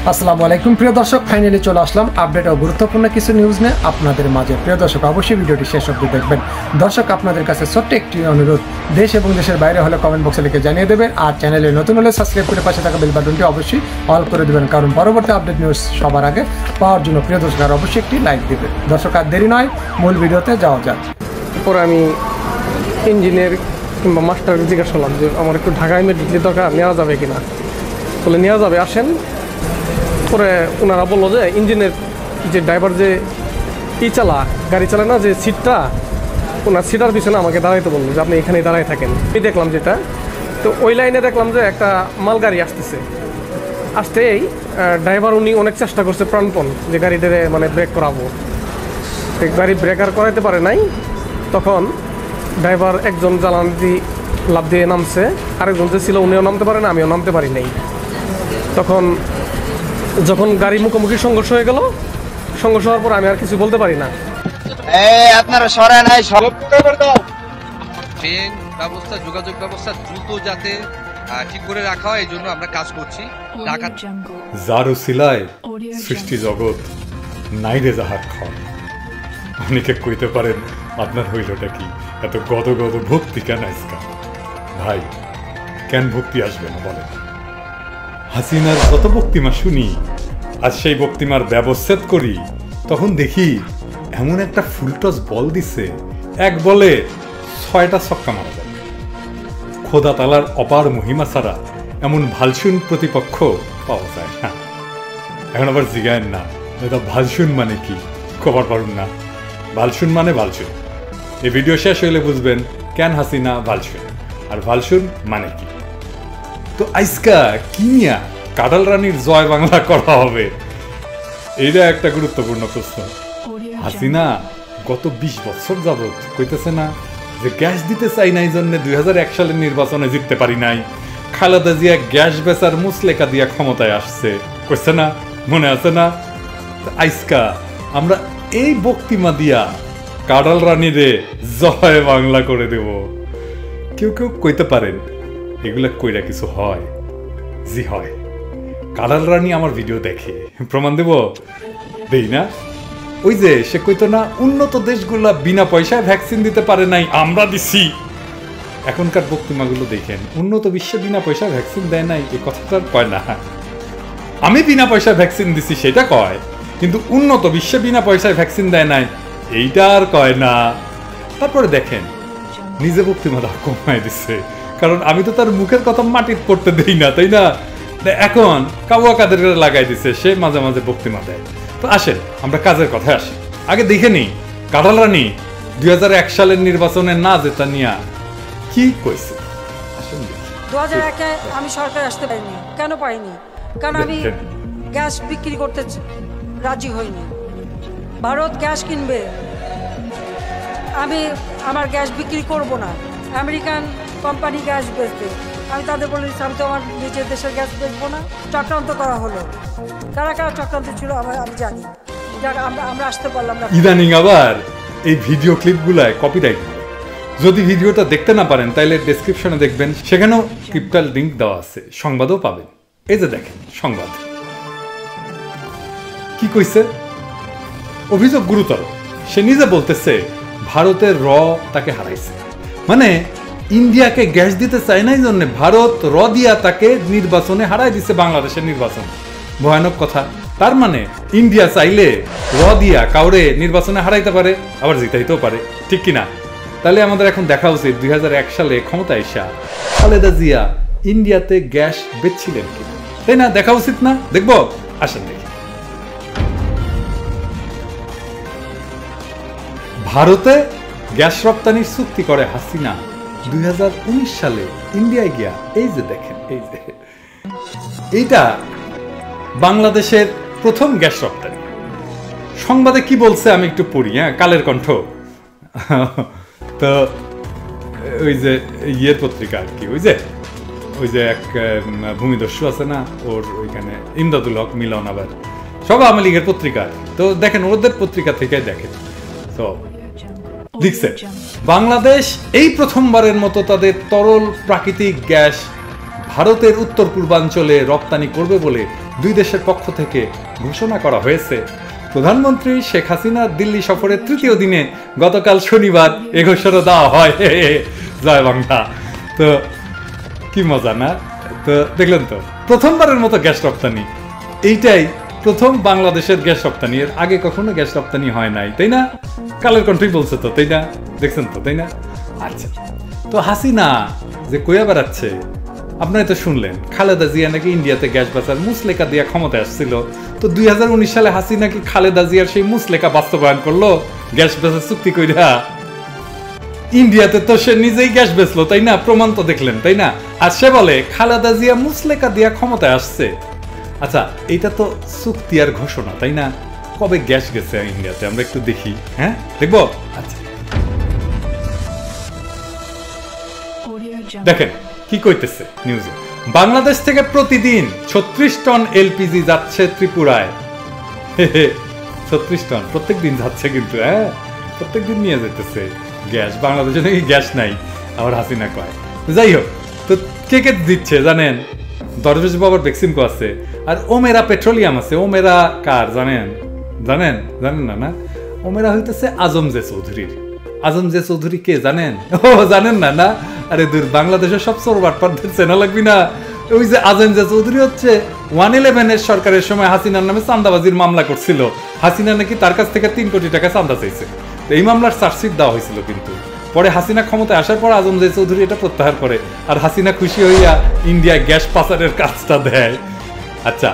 আসসালামু আলাইকুম প্রিয় দর্শক, ফাইনালি চলে আসলাম আপডেট ও গুরুত্বপূর্ণ কিছু নিউজ নিয়ে আপনাদের মাঝে। প্রিয় দর্শক, অবশ্যই ভিডিওটি শেষ অবধি দেখবেন। দর্শক, আপনাদের কাছে ছোট্ট একটি অনুরোধ, দেশ এবং দেশের বাইরে হলে কমেন্ট বক্সে লিখে জানিয়ে দেবেন, আর চ্যানেলে নতুন হলে সাবস্ক্রাইব করে পাশে থাকা বেল বাটনটি অবশ্যই অল করে দেবেন, কারণ পরবর্তী আপডেট নিউজ সবার আগে পাওয়ার জন্য প্রিয় দর্শক আর অবশ্যই একটি লাইক দেবেন। দর্শক, আর দেরি নয়, মূল ভিডিওতে যাওয়া যাক। এরপর আমি ইঞ্জিনিয়ার কিংবা মাস্টার জিজ্ঞাসা করলাম যে আমার একটু ঢাকায় মেডিকেলের দরকার, নেওয়া যাবে কিনা। বলে নেওয়া যাবে, আসেন। পরে ওনারা বললো যে ইঞ্জিনের যে ড্রাইভার যে গাড়ি চালায় না, যে সিটটা, ওনার সিটার পিছনে আমাকে দাঁড়াইতে বললো যে আপনি এখানেই দাঁড়ায় থাকেন। আমি দেখলাম যেটা, তো ওই লাইনে দেখলাম যে একটা মালগাড়ি আসতেছে। আসতেই ড্রাইভার উনি অনেক চেষ্টা করছে প্রাণপণ যে গাড়িটারে মানে ব্রেক করাবো, গাড়ি ব্রেকার করাইতে পারে নাই। তখন ড্রাইভার একজন জ্বালানি লাভ দিয়ে নামছে, আরেকজন যে ছিল উনিও নামতে পারে না, আমিও নামতে পারি নাই। তখন যখন গাড়ি মুখোমুখি সংঘর্ষ হয়ে গেল, সংঘর্ষ হওয়ার পর আমি আর কিছু বলতে পারি না। আপনারা সরায় নাই, ট্রেন ব্যবস্থা, যোগাযোগ ব্যবস্থা দ্রুত যাতে ঠিক করে রাখা হয়, এই জন্য আমরা কাজ করছি। যার উসিলায় সৃষ্টি জগৎ নাইরে যাহার ক্ষণ। অনেকে কইতে পারেন আপনার হইলটা কি, এত গদ গদ ভক্তি কেন আজকা? ভাই, কেন ভক্তি আসবে না বলেন? হাসিনার কত বক্তিমা শুনি, আজ সেই বক্তিমার ব্যবচ্ছেদ করি, তখন দেখি এমন একটা ফুলটস বল দিছে, এক বলে 6টা ছক্কা মারা যাবে। খোদা তালার অপার মহিমা ছাড়া এমন ভালসুন প্রতিপক্ষ পাওয়া যায় না। এখন আবার জিগায়েন না এটা ভালসুন মানে কি, খবর পারুন না। ভালসুন মানে ভালসুন। এই ভিডিও শেষ হইলে বুঝবেন কেন হাসিনা ভালসুন আর ভালসুন মানে কি। তো আইসকা কি নিয়া কাঁঠাল রানীর জয় বাংলা করা হবে, এইটা একটা গুরুত্বপূর্ণ প্রশ্ন। হাসিনা গত 20 বছর যাবৎ কইতেছে না যে গ্যাস দিতে চাই না, এই জন্য 2001 সালের নির্বাচনে জিততে পারি নাই। খালেদা জিয়া গ্যাস বেচার মুসলেকা দিয়া ক্ষমতায় আসছে, কইছে না, মনে আছে না? আইসকা আমরা এই বক্তিমা দিয়া কাঁঠাল রানীরে জয় বাংলা করে দেব। কেউ কেউ কইতে পারেন এগুলা কইরা কিছু হয়? জি হয়। কাঁঠাল রানী আমার ভিডিও দেখে, প্রমাণ দেব? দেই না? ওই যে সে কইতো না উন্নত দেশগুলা বিনা পয়সায় ভ্যাকসিন দিতে পারে নাই, আমরা দিছি। এখনকার বক্তিমাগুলো দেখেন, উন্নত বিশ্বে বিনা পয়সায় ভ্যাকসিন দেয় নাই, এই কথাটা কয় না। আমি বিনা পয়সায় ভ্যাকসিন দিছি সেটা কয়, কিন্তু উন্নত বিশ্বে বিনা পয়সায় ভ্যাকসিন দেয় নাই এইটা আর কয় না। তারপরে দেখেন নিজে বক্তিমা কমায় দিচ্ছে, কারণ আমি তো তার মুখের কথা মাটির পড়তে দেই না, তাই না? এখন কাবুয়া কাদের লাগাই দিচ্ছে, সে মাঝে মাঝে বক্তিমা দেয়। তো আসেন আমরা কাজের কথায় আসি। আগে দেখে নিই কাঁঠাল রানী 2001 সালের নির্বাচনে না জেতা নিয়া কি কইছে। 2001-এ আমি সরকার আসতে পারিনি। কেন পারিনি? কারণ আমি গ্যাস বিক্রি করতে রাজি হইনি। ভারত গ্যাস কিনবে, আমি আমার গ্যাস বিক্রি করব না। আমেরিকান কোম্পানি গ্যাস বেচবে, আমি তাদের বলে দিচ্ছি আমি তো আমার নিজের দেশের গ্যাস বেচবো না। চক্রান্ত করা হলো, কারা কারা চক্রান্ত ছিল আমি জানি। আমরা আসতে পারলাম না। ইদানিং আবার এই ভিডিও ক্লিপগুলায় কপিরাইট। যদি ভিডিওটা দেখতে না পারেন তাহলে ডেসক্রিপশনে দেখবেন, সেখানেও ক্রিপ্টাল লিংক দেওয়া আছে, সংবাদও পাবেন। এই যে দেখেন সংবাদ কি কইছে। অভিযোগ গুরুতর। সে নিজে বলতেছে ভারতের তাকে হারাইছে, মানে ইন্ডিয়াকে গ্যাস দিতে চায় না, এই জন্য ভারত দিয়া তাকে নির্বাচনে হারাই দিছে, বাংলাদেশের নির্বাচন। ভয়ানক কথা। তার মানে ইন্ডিয়া চাইলে দিয়া কাউরে নির্বাচনে হারাইতে পারে, আবার জিতাইতেও পারে, ঠিক কিনা? তাহলে আমাদের এখন দেখা উচিত 2001 সালে ক্ষমতায় এসা খালেদা জিয়া ইন্ডিয়াতে গ্যাস বেচছিলেন কিনা, তাই না? দেখা উচিত না? দেখবো, আসেন দেখি। ভারতে গ্যাস রপ্তানির চুক্তি করে হাসিনা 2019 সালে ইন্ডিয়ায় গিয়া। এই যে দেখেন, এই যে এইটা বাংলাদেশের প্রথম গ্যাস রপ্তানি। সংবাদে কি বলছে আমি একটু পড়ি, হ্যাঁ, কালের কণ্ঠ। তো ওই যে ইয়ের পত্রিকা আর কি, ওই যে এক ভূমিদস্যু আছে না, ওর ওইখানে ইমদাদুল হক মিলন, আবার সব আওয়ামী লীগের পত্রিকা। তো দেখেন ওদের পত্রিকা থেকে দেখেন, তো লিখছে বাংলাদেশ এই প্রথমবারের মতো তাদের তরল প্রাকৃতিক গ্যাস ভারতের উত্তর পূর্বাঞ্চলে রপ্তানি করবে বলে দুই দেশের পক্ষ থেকে ঘোষণা করা হয়েছে। প্রধানমন্ত্রী শেখ হাসিনা দিল্লি সফরের তৃতীয় দিনে গতকাল শনিবার এ ঘোষণা দেওয়া হয়। জয় বাংলা। তো কি মজা না? তো দেখলেন তো, প্রথমবারের মতো গ্যাস রপ্তানি, এইটাই প্রথম বাংলাদেশের গ্যাস রপ্তানি। এর আগে কখনো গ্যাস রপ্তানি হয় নাই, তাই না? কালের কণ্ঠই বলছে তো, তাই না? দেখছেন তো, তাই না? আচ্ছা, তো হাসিনা যে কইয়া বেড়াচ্ছে, আপনারা তো শুনলেন খালেদা জিয়া নাকি ইন্ডিয়াতে গ্যাস বেচার মুসলেকা দিয়া ক্ষমতায় আসছিল। তো 2019 সালে হাসিনা কি খালেদা জিয়ার সেই মুসলেকা বাস্তবায়ন করলো গ্যাস বেচার চুক্তি কইরা? ইন্ডিয়াতে তো সে নিজেই গ্যাস বেচলো, তাই না? প্রমাণ তো দেখলেন, তাই না? আর সে বলে খালেদা জিয়া মুসলেকা দিয়া ক্ষমতায় আসছে। আচ্ছা, এইটা তো চুক্তি আর ঘোষণা, তাই না? কবে গ্যাস গেছে ইন্ডিয়াতে আমরা একটু দেখি, হ্যাঁ দেখবো? আচ্ছা, দেখেন কি কইতেছে নিউজে। বাংলাদেশ থেকে প্রতিদিন 36 টন এলপিজি যাচ্ছে ত্রিপুরায়। 36 টন প্রত্যেক দিন যাচ্ছে, কিন্তু হ্যাঁ প্রত্যেক দিন নিয়ে যেতেছে গ্যাস। বাংলাদেশে নাকি গ্যাস নাই, আবার হাসিনা কয়। যাই হোক, তো কে কে দিচ্ছে জানেন? দরবেশ বাবার বেক্সিমকো আছে, আর ওমেরা পেট্রোলিয়াম আছে। ওমেরা কার জানেন? জানেন জানেন না? না, ওমেরা হইতেছে আজম জে চৌধুরীর। আজম জে চৌধুরী কে জানেন? ও জানেন না? না, আরে দূর, বাংলাদেশের সব চোরবাটপারদের চেনা লাগবি না? ওই যে আজম জে চৌধুরী হচ্ছে 111 সরকারের সময় হাসিনার নামে চাঁদাবাজির মামলা করছিল। হাসিনা নাকি তার কাছ থেকে 3 কোটি টাকা চাঁদা চাইছে। এই মামলার চার্জশিট দেওয়া হয়েছিল, কিন্তু পরে হাসিনা ক্ষমতায় আসার পর আজম জে চৌধুরী এটা প্রত্যাহার করে, আর হাসিনা খুশি হইয়া ইন্ডিয়ায় গ্যাস পাচারের কাজটা দেয়। আচ্ছা,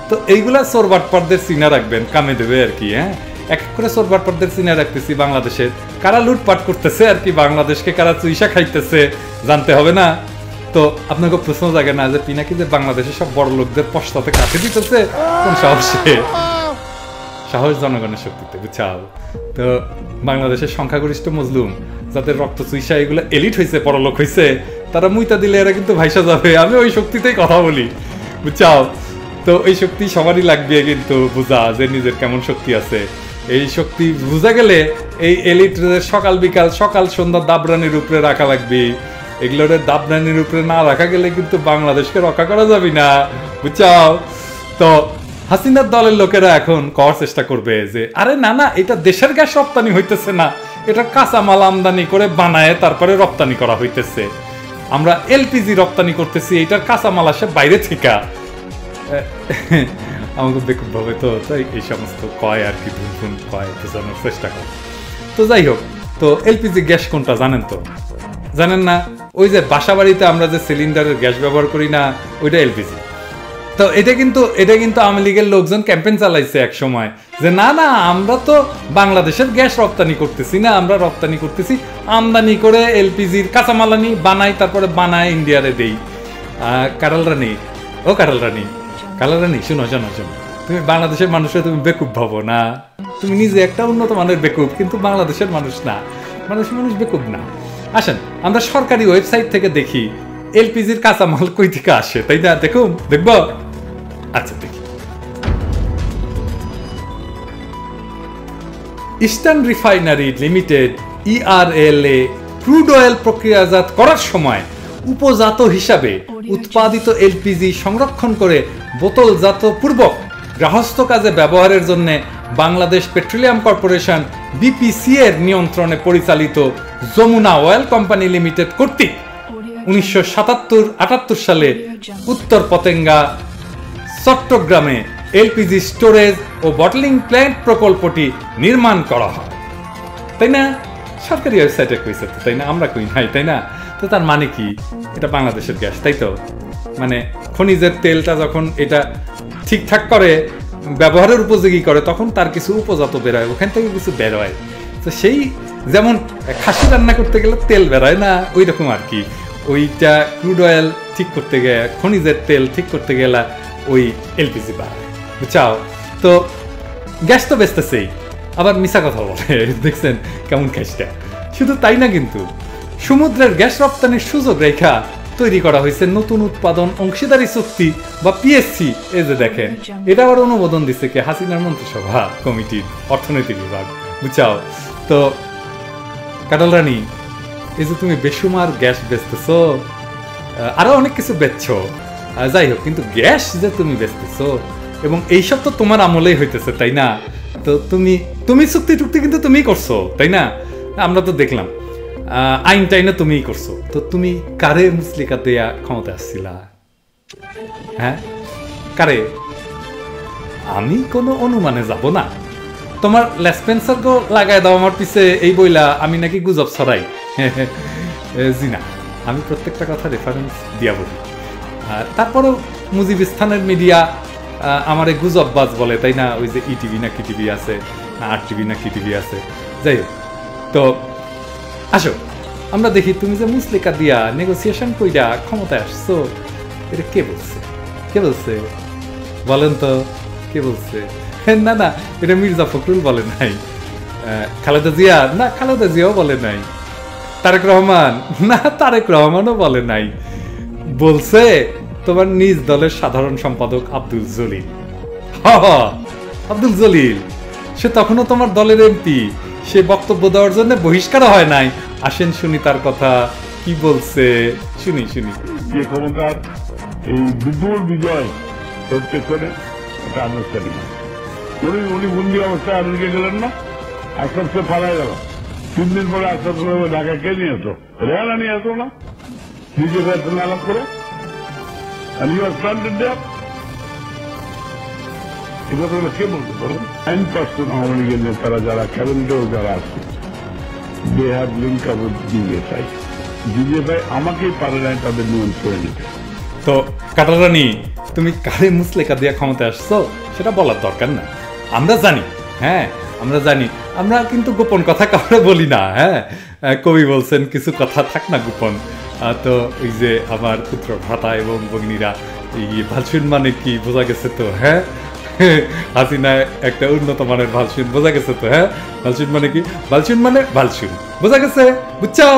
তো এইগুলা চোরবাটপারদের চিনা রাখবেন, কামে দেবে আর কি। হ্যাঁ, এক এক করে চোরবাটপারদের চিনা রাখতেছি। বাংলাদেশের কারা লুটপাট করতেছে আর কি, বাংলাদেশকে কারা চুইসা খাইতেছে জানতে হবে না? তো আপনাকে প্রশ্ন জাগে না যে পিনাকি যে বাংলাদেশের সব বড় লোকদের পশ্চাতে কাটে দিতেছে কোন সাহসে? সাহস জনগণের শক্তিতে, বুঝছাও? তো বাংলাদেশের সংখ্যাগরিষ্ঠ মজলুম যাদের রক্ত চুইসা এগুলো এলিট হয়েছে, পরলোক হয়েছে, তারা মুইতা দিলে এরা কিন্তু ভাইসা যাবে। আমি ওই শক্তিতেই কথা বলি, বুঝছাও? তো এই শক্তি সবারই লাগবে কিন্তু বুঝা, যে নিজের কেমন শক্তি আছে। এই শক্তি বুঝা গেলে এই এলিটদের সকাল বিকাল সকাল সন্ধ্যা দাবরানির উপরে রাখা লাগবে। এগুলোর দাবরানির উপরে না রাখা গেলে কিন্তু বাংলাদেশকে রক্ষা করা যাবে না, বুঝছাও? তো হাসিনার দলের লোকেরা এখন করার চেষ্টা করবে যে আরে না না, এটা দেশের গ্যাস রপ্তানি হইতেছে না, এটা কাঁচামাল আমদানি করে বানায় তারপরে রপ্তানি করা হইতেছে। আমরা এলপিজি রপ্তানি করতেছি, এটার কাঁচামাল আসে বাইরে থেকে। আমাকে বেকুব ভাবে তো তাই এই সমস্ত কয় আর কি, ধুন কয় বোঝানোর চেষ্টা করে। তো যাই হোক, তো এলপিজি গ্যাস কোনটা জানেন তো? জানেন না? ওই যে বাসা বাড়িতে আমরা যে সিলিন্ডারের গ্যাস ব্যবহার করি না, ওইটা এলপিজি। তো এটা কিন্তু আওয়ামী লীগের লোকজন ক্যাম্পেইন চালাইছে এক সময় যে না না, আমরা তো বাংলাদেশের গ্যাস রপ্তানি করতেছি না, আমরা রপ্তানি করতেছি আমদানি করে এলপিজির কাঁচামাল আনি, বানাই, তারপরে বানায় ইন্ডিয়ারে দেই। কারাল রানী, ও কারাল রানী, শোনো, তুমি বাংলাদেশের মানুষের তুমি বেকুব ভাবো না। তুমি নিজে একটা উন্নত মানের বেকুব, কিন্তু বাংলাদেশের মানুষ না, বাংলাদেশের মানুষ বেকুব না। আসেন আমরা সরকারি ওয়েবসাইট থেকে দেখি এলপিজির কাঁচামাল কই থেকে আসে, তাই না? দেখবো? আচ্ছা দেখি। ইস্টার্ন রিফাইনারি লিমিটেড ইআরএলএ ক্রুড অয়েল প্রক্রিয়াজাত করার সময় উপজাত হিসাবে উৎপাদিত এলপিজি সংরক্ষণ করে বোতলজাত পূর্বক গৃহস্থ কাজে ব্যবহারের জন্য বাংলাদেশ পেট্রোলিয়াম কর্পোরেশন বিপিসি এর নিয়ন্ত্রণে পরিচালিত যমুনা অয়েল কোম্পানি লিমিটেড কর্তৃক 1977-78 সালে উত্তর পতেঙ্গা চট্টগ্রামে এলপিজি স্টোরেজ ও বটলিং প্ল্যান্ট প্রকল্পটি নির্মাণ করা হয়, তাই না? সরকারি ওয়েবসাইটে কইছে তো, তাই না? আমরা কই নাই, তাই না? তো তার মানে কি? এটা বাংলাদেশের গ্যাস, তাই তো? মানে খনিজের তেলটা যখন এটা ঠিকঠাক করে ব্যবহারের উপযোগী করে, তখন তার কিছু উপজাত বেরোয়, ওখান থেকে কিছু বেরোয়। তো সেই যেমন খাসি রান্না করতে গেলে তেল বেরোয় না, ওই রকম আর কি। ওইটা ক্রুড অয়েল ঠিক করতে গেলে, খনিজের তেল ঠিক করতে গেলে ওই এলপিজি বাড়ায়, বুঝছাও? তো গ্যাস তো বেচতেছেই, আবার মিছা কথা বলে, দেখছেন কেমন গ্যাসটা। শুধু তাই না, কিন্তু সমুদ্রের গ্যাস রপ্তানির সুযোগ রেখা তৈরি করা হয়েছে নতুন উৎপাদন অংশীদারি চুক্তি বা পিএসসি। এই যে দেখেন, এটা আবার অনুমোদন দিচ্ছে কে? হাসিনার মন্ত্রিসভা কমিটির অর্থনৈতিক বিভাগ, বুঝছাও? তো কাটাল রানী, এই যে তুমি বেসুমার গ্যাস বেচতেছো, আরো অনেক কিছু বেচছো, যাই হোক, কিন্তু গ্যাস যে তুমি বেচতেছো এবং এইসব তো তোমার আমলেই হইতেছে, তাই না? তো তুমি চুক্তি টুক্তি কিন্তু তুমিই করছো, তাই না? আমরা তো দেখলাম আইন টাইনে তুমিই করছো। তো তুমি কারে মুসলিকা দেয়া ক্ষমতা আসছিলা? হ্যাঁ, কারে? আমি কোনো অনুমানে যাব না। তোমার লেসপেন্সার গো লাগাই দাও আমার পিছে এই বইলা আমি নাকি গুজব ছড়াই। জি না, আমি প্রত্যেকটা কথা রেফারেন্স দিয়া বলি। তারপরেও মুজিবিস্তানের মিডিয়া আমার এই গুজববাজ বলে, তাই না? ওই যে ইটিভি না কি টিভি আছে, না আর টিভি না কি টিভি আছে, যাই হোক। তো আসো আমরা দেখি তুমি যে মুসলিকা দিয়া নেগোসিয়েশন কইরা ক্ষমতায় আসছো, এটা কে বলছে? কে বলছে বলেন তো, কে বলছে? না না, এটা মির্জা ফখরুল বলে নাই, খালেদা জিয়া না, খালেদা জিয়াও বলে নাই, তারেক রহমান না, তারেক রহমানও বলে নাই। বলছে তোমার নিজ দলের সাধারণ সম্পাদক আব্দুল জলিল। আব্দুল জলিল, সে তখনও তোমার দলের এমপি, সে বক্তব্য দেওয়ার জন্য বহিষ্কার হয় নাই। আসেন শুনি তার কথা কি বলছে, শুনি। যে ক্ষমতার এই বিপুল বিজয় এর পেছনে একটা আনুষ্ঠানিক উনি বন্দি অবস্থায় আমেরিকা গেলেন না, আস্তে আস্তে পালায় গেল। 3 দিন পরে আস্তে আস্তে ঢাকায় কে নিয়ে আসো? রেহানা নিয়ে আসো না, নিজে ফেরত আলাপ করে। And you are planted there? এটা তো কে বলতে পারেন? 9% আওয়ামী লীগের নেতারা যারা ক্যাবিনেটেও যারা আছে, they have link up with DGFI. DGFI আমাকেই পারে নাই তাদের নিয়ন্ত্রণে নিতে। তো কাটারানি, তুমি কারে মুসলিকা দিয়ে ক্ষমতায় আসছো সেটা বলার দরকার না, আমরা জানি। হ্যাঁ আমরা জানি, আমরা কিন্তু গোপন কথা কাউকে বলি না। হ্যাঁ, কবি বলছেন কিছু কথা থাক না গোপন। তো এই যে আমার পুত্র ভ্রাতা এবং ভগ্নীরা, এই ভালসুন মানে কি বোঝা গেছে তো? হ্যাঁ, হাসিনা একটা উন্নত মানের ভালসুন বোঝা গেছে তো? হ্যাঁ, ভালসুন মানে কি? ভালসুন মানে ভালসুন বোঝা গেছে, বুঝছো?